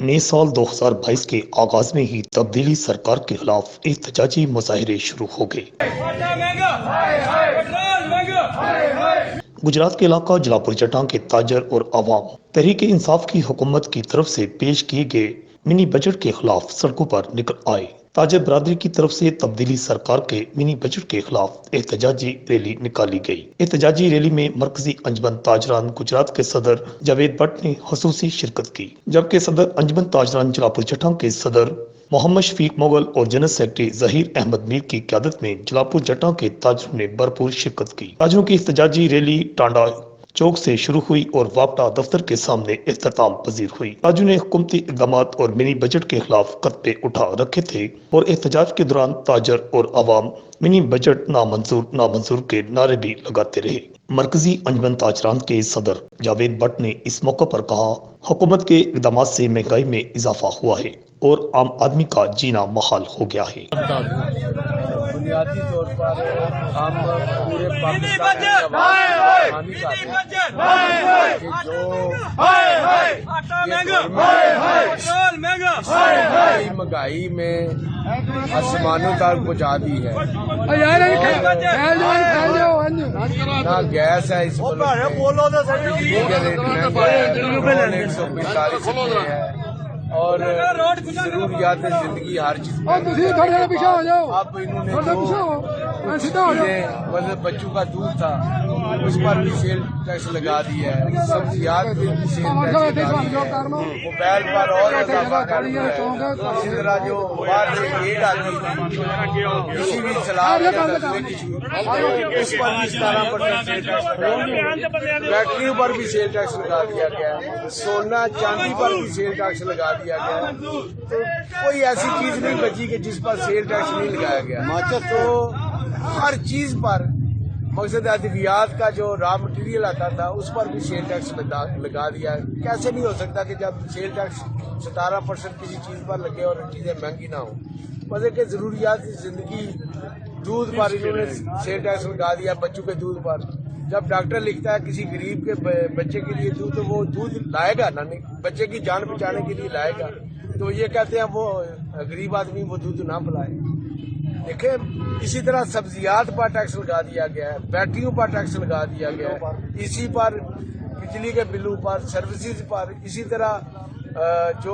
नए साल 2022 के आगाज में ही तब्दीली सरकार के खिलाफ एहतजाजी मुजाहरे शुरू हो गए। गुजरात के इलाका जलापुर जटां के ताजर और अवाम तहरीक इंसाफ की हुकूमत की तरफ से पेश किए गए मिनी बजट के खिलाफ सड़कों पर निकल आए। ताजर बरादरी की तरफ से तब्दीली सरकार के मिनी बजट के खिलाफ एहतजाजी रैली निकाली गई। एहतजाजी रैली में मरकजी अंजुमन ताजरान गुजरात के सदर जावेद भट्ट ने खसूसी शिरकत की, जबकि सदर अंजुमन ताजरान जलापुर जटां के सदर मोहम्मद शफीक मुगल और जनरल सेक्रेटरी जहीर अहमद मीर की क़यादत में जलापुर जटां के ताजरों ने भरपूर शिरकत की। ताजरों की एहतजाजी रैली टांडा चौक से शुरू हुई और वापटा दफ्तर के सामने इख्तिताम पजीर हुई। ताजरों ने हुकूमती इक़दाम और मिनी बजट के खिलाफ खतबे उठा रखे थे और एहतजाज के दौरान ताजर और अवाम मिनी बजट नामंजूर के नारे भी लगाते रहे। मरकजी अंजुमन ताजरान के सदर जावेद भट्ट ने इस मौके पर कहा, हुकूमत के इक़दाम से महंगाई में इजाफा हुआ है और आम आदमी का जीना मुहाल हो गया है। बुनियादी तौर पर हम पूरे महंगाई में आसमानों तक पहुँचा दी है। ना गैस है, इस है और जरूरियात जिंदगी हर चीज अब इन्होंने मतलब बच्चों का दूध था उस पर भी सेल टैक्स लगा दिया है, सब्जियात पर भी सेल टैक्स लगा दिया है, मोबाइल पर और इजाफा कर दिया है। इसी तरह जो बाहर से एड आती है किसी भी सलाह उस पर भी 17% सेल टैक्स लगा दिया, बैटरियों पर भी सेल टैक्स लगा दिया गया, सोना चांदी पर भी सेल टैक्स लगा दिया गया। तो कोई ऐसी चीज नहीं बची कि जिस पर सेल टैक्स नहीं लगाया गया। तो हर चीज पर मकसद अद्वियात का जो रॉ मटेरियल आता था उस पर भी सेल टैक्स लगा दिया। कैसे नहीं हो सकता कि जब सेल टैक्स 17% किसी चीज पर लगे और चीजें महंगी ना हो। मजे के जरूरियात की जिंदगी, दूध पर इन्होंने सेल टैक्स लगा दिया, बच्चों के दूध पर। जब डॉक्टर लिखता है किसी गरीब के बच्चे के लिए दूध, तो वो दूध लाएगा ना, नहीं बच्चे की जान बचाने के लिए लाएगा। तो ये कहते हैं वो गरीब आदमी वो दूध ना पिलाए। देखें, इसी तरह सब्जियात पर टैक्स लगा दिया गया है, बैटरियों पर टैक्स लगा दिया गया है, इसी पर बिजली के बिलों पर, सर्विसेज पर, इसी तरह जो